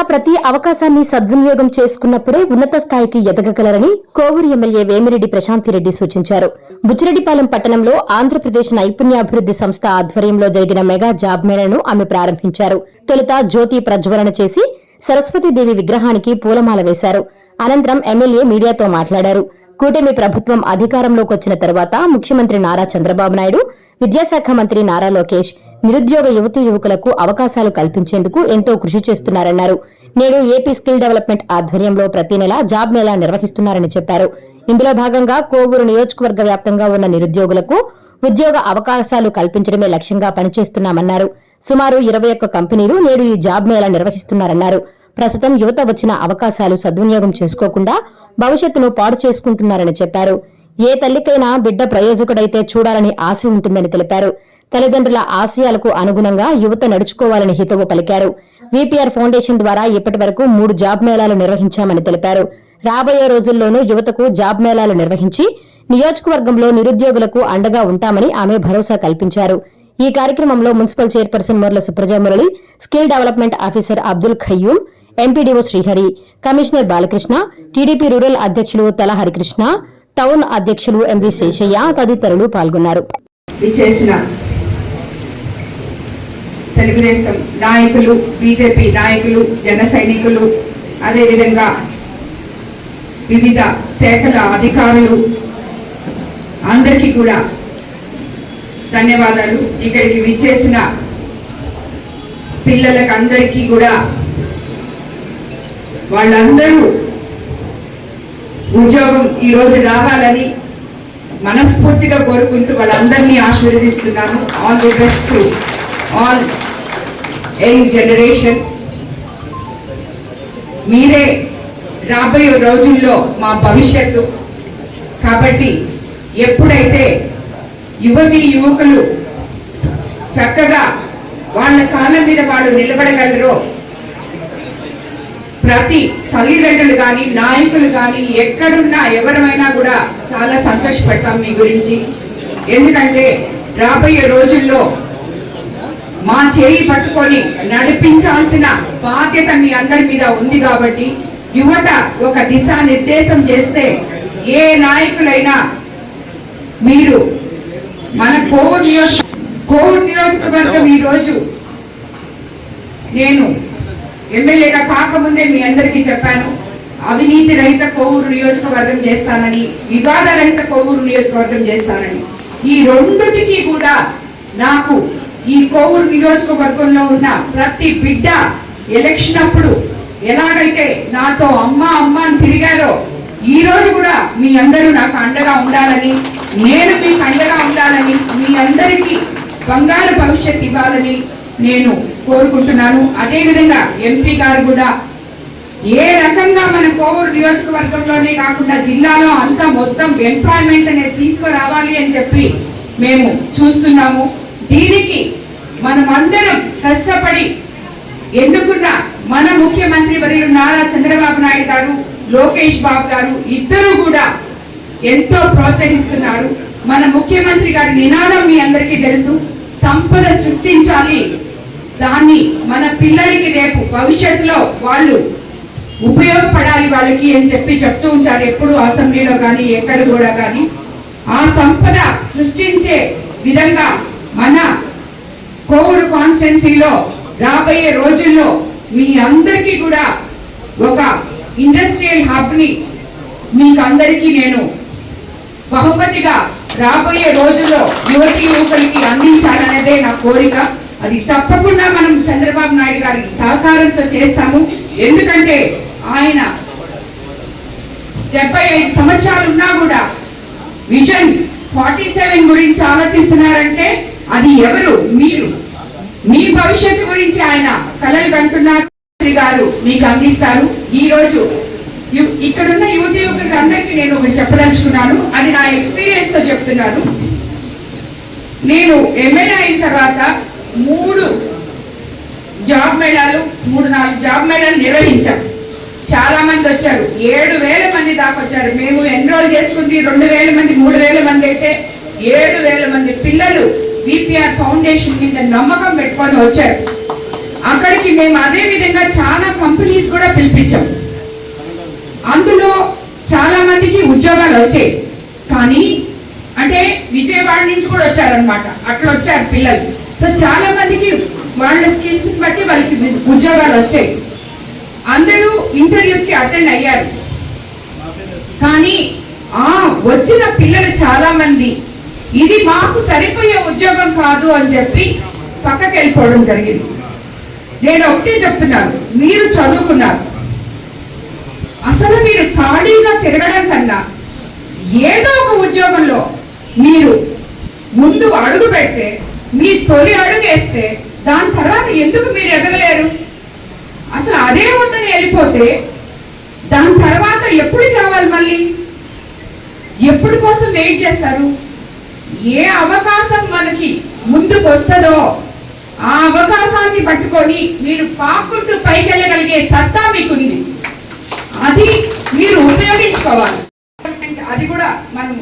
ప్రతి అవకాశాన్ని సద్వినియోగం చేసుకున్నప్పుడే ఉన్నత స్థాయికి ఎదగగలరని కోవూరు ఎమ్మెల్యే వేమిరెడ్డి ప్రశాంతిరెడ్డి సూచించారు. బుచ్చిరెడ్డిపాలెం పట్టణంలో ఆంధ్రప్రదేశ్ నైపుణ్యాభివృద్ది సంస్థ ఆధ్వర్యంలో జరిగిన మెగా జాబ్ మేళను ఆమె ప్రారంభించారు. తొలుత జ్యోతి ప్రజ్వలన చేసి సరస్వతీదేవి విగ్రహానికి పూలమాల వేశారు. అనంతరం ఎమ్మెల్యే మీడియాతో మాట్లాడారు. కూటమి ప్రభుత్వం అధికారంలోకి వచ్చిన తరువాత ముఖ్యమంత్రి నారా చంద్రబాబు నాయుడు, విద్యాశాఖ మంత్రి నారా లోకేష్ నిరుద్యోగ యువతీ యువకులకు అవకాశాలు కల్పించేందుకు ఎంతో కృషి చేస్తున్నారన్నారు. నేడు ఏపీ స్కిల్ డెవలప్మెంట్ ఆధ్వర్యంలో ప్రతి నెల జాబ్ మేళా నిర్వహిస్తున్నారని చెప్పారు. ఇందులో భాగంగా కోవూరు నియోజకవర్గ వ్యాప్తంగా ఉన్న నిరుద్యోగులకు ఉద్యోగ అవకాశాలు కల్పించడమే లక్ష్యంగా పనిచేస్తున్నామన్నారు. సుమారు 21 కంపెనీలు నేడు ఈ జాబ్ మేళా నిర్వహిస్తున్నారన్నారు. ప్రస్తుతం యువత వచ్చిన అవకాశాలు సద్వినియోగం చేసుకోకుండా భవిష్యత్తును పాడు చేసుకుంటున్నారని చెప్పారు. ఏ తల్లికైనా బిడ్డ ప్రయోజకుడైతే చూడాలని ఆశ ఉంటుందని తెలిపారు. తల్లిదండ్రుల ఆశయాలకు అనుగుణంగా యువత నడుచుకోవాలని హితవు పలికారు. వీపీఆర్ ఫౌండేషన్ ద్వారా ఇప్పటి వరకు 3 జాబ్ మేళాలు నిర్వహించామని తెలిపారు. రాబోయే రోజుల్లోనూ యువతకు జాబ్ మేళాలు నిర్వహించి నియోజకవర్గంలో నిరుద్యోగులకు అండగా ఉంటామని ఆమె భరోసా కల్పించారు. ఈ కార్యక్రమంలో municipal chairperson Morla Suprajamurali, skill development officer Abdul Khayyum, MPDO Srihari, commissioner Balakrishna, TDP rural అధ్యక్షులు తల హరికృష్ణ, టౌన్ అధ్యక్షులు ఎంవి శేషయ్య తదితరులు పాల్గొన్నారు. తెలుగుదేశం నాయకులు, బీజేపీ నాయకులు, జన సైనికులు, అదేవిధంగా వివిధ శాఖల అధికారులు అందరికీ కూడా ధన్యవాదాలు. ఇక్కడికి విచ్చేసిన పిల్లలకు అందరికీ కూడా వాళ్ళందరూ ఉద్యోగం ఈరోజు రావాలని మనస్ఫూర్తిగా కోరుకుంటూ వాళ్ళందరినీ ఆశీర్వదిస్తున్నాను. All the best to all young generation. మీరే రాబోయే రోజుల్లో మా భవిష్యత్తు. కాబట్టి ఎప్పుడైతే యువతీ యువకులు చక్కగా వాళ్ళ కాళ్ళ మీద వాళ్ళు నిలబడగలరో ప్రతి తల్లిదండ్రులు కానీ, నాయకులు కానీ, ఎక్కడున్నా ఎవరైనా కూడా చాలా సంతోషపడతాం మీ గురించి. ఎందుకంటే రాబోయే రోజుల్లో మా చేయి పట్టుకొని నడిపించాల్సిన బాధ్యత మీ అందరి మీద ఉంది. కాబట్టి యువత ఒక దిశానిర్దేశం చేస్తే ఏ నాయకులైనా మీరు మన కోవూరు నియోజకవర్గం ఈరోజు నేను ఎమ్మెల్యేగా కాకముందే మీ అందరికీ చెప్పాను, అవినీతి రహిత కోవూరు నియోజకవర్గం చేస్తానని, వివాద రహిత కోవూరు నియోజకవర్గం చేస్తానని. ఈ రెండుటికి కూడా నాకు ఈ కోవూరు నియోజకవర్గంలో ఉన్న ప్రతి బిడ్డ ఎలక్షన్ అప్పుడు ఎలాగైతే నాతో అమ్మ అమ్మ అని తిరిగారో ఈ రోజు కూడా మీ అందరూ నాకు అండగా ఉండాలని, నేను మీకు అండగా ఉండాలని, మీ అందరికీ బంగారు భవిష్యత్తు ఇవ్వాలని నేను కోరుకుంటున్నాను. అదేవిధంగా ఎంపీ గారు కూడా ఏ రకంగా మన కోవూరు నియోజకవర్గంలోనే కాకుండా జిల్లాలో అంతా మొత్తం ఎంప్లాయ్మెంట్ అనేది తీసుకురావాలి అని చెప్పి మేము చూస్తున్నాము. దీనికి మనం అందరం కష్టపడి ఎన్నుకున్న మన ముఖ్యమంత్రి వర్యులు నారా చంద్రబాబు నాయుడు గారు, లోకేష్ బాబు గారు ఇద్దరు కూడా ఎంతో ప్రోత్సహిస్తున్నారు. మన ముఖ్యమంత్రి గారి నినాదం మీ అందరికీ తెలుసు, సంపద సృష్టించాలి, దాన్ని మన పిల్లలకి రేపు భవిష్యత్తులో వాళ్ళు ఉపయోగపడాలి వాళ్ళకి అని చెప్పి చెప్తూ ఉంటారు ఎప్పుడు అసెంబ్లీలో కానీ ఎక్కడ కూడా కానీ. ఆ సంపద సృష్టించే విధంగా మన కోవూరు కాన్స్టిట్యున్సీలో రాబోయే రోజుల్లో మీ అందరికీ కూడా ఒక ఇండస్ట్రియల్ హబ్ ని మీకు అందరికీ నేను బహుమతిగా రాబోయే రోజుల్లో యువతీ యువకులకి అందించాలనేదే నా కోరిక. అది తప్పకుండా మనం చంద్రబాబు నాయుడు గారి సహకారంతో చేస్తాము. ఎందుకంటే ఆయన 75 సంవత్సరాలు ఉన్నా కూడా విజన్ 47 గురించి ఆలోచిస్తున్నారంటే అది ఎవరు? మీరు. మీ భవిష్యత్తు గురించి ఆయన కలలు కంటున్నారు గారు మీకు అందిస్తారు. ఈ రోజు ఇక్కడున్న యువతి యువకులకి అందరికీ నేను ఒకటి చెప్పదలుచుకున్నాను, అది నా ఎక్స్పీరియన్స్ తో చెప్తున్నాను. నేను ఎమ్మెల్యే అయిన తర్వాత 3 జాబ్ మేళాలు 3-4 జాబ్ మేళాలు నిర్వహించాం. చాలా మంది వచ్చారు, 7,000 మంది దాకా వచ్చారు. మేము ఎన్రోల్ చేసుకుంది 2,000 మంది 3,000 మంది అయితే 7,000 మంది పిల్లలు వీపీఆర్ ఫౌండేషన్ మీద నమ్మకం పెట్టుకొని వచ్చారు. అక్కడికి మేము అదే విధంగా చాలా కంపెనీస్ కూడా పిలిపించాం. అందులో చాలా మందికి ఉద్యోగాలు వచ్చాయి. కానీ అంటే విజయవాడ నుంచి కూడా వచ్చారనమాట, అట్లా వచ్చారు పిల్లలు. సో చాలా మందికి వాళ్ళ స్కిల్స్ బట్టి వాళ్ళకి ఉద్యోగాలు వచ్చాయి. అందరూ ఇంటర్వ్యూస్ కి అటెండ్ అయ్యారు. కానీ వచ్చిన పిల్లలు చాలా మంది ఇది మాకు సరిపోయే ఉద్యోగం కాదు అని చెప్పి పక్కకి వెళ్ళిపోవడం జరిగింది. నేను ఒకటే చెప్తున్నాను, మీరు చదువుకున్నారు, అసలు మీరు ఖాళీగా తిరగడం కన్నా ఏదో ఒక ఉద్యోగంలో మీరు ముందు అడుగు పెడితే, మీ తొలి అడుగు వేస్తే దాని తర్వాత ఎందుకు మీరు ఎదగలేరు? అసలు అదే ఉందని వెళ్ళిపోతే దాని తర్వాత ఎప్పుడు రావాలి? మళ్ళీ ఎప్పుడు కోసం వెయిట్ చేస్తారు? ఏ అవకాశం మనకి ముందుకు వస్తుందో ఆ అవకాశాన్ని పట్టుకొని మీరు పాక్కుంటూ పైకి వెళ్ళగలిగే సత్తా మీకుంది. అది మీరు ఉపయోగించుకోవాలి. అది కూడా మనం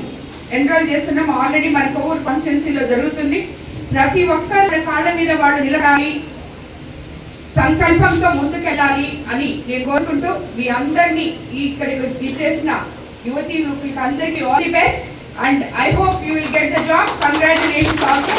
ఎన్రోల్ చేస్తున్నాం. ఆల్రెడీ మన కొవ్వూరు కాన్స్టిట్యున్సీలో జరుగుతుంది. ప్రతి ఒక్కరి కాళ్ళ మీద వాళ్ళు నిలబడాలి, సంకల్పంతో ముందుకెళ్ళాలి అని నేను కోరుకుంటూ మీ అందరినీ ఇక్కడికి ఇచ్చేసిన యువతి యువకులకి అందరికీ all the best and I hope you will get the job. Congratulations also.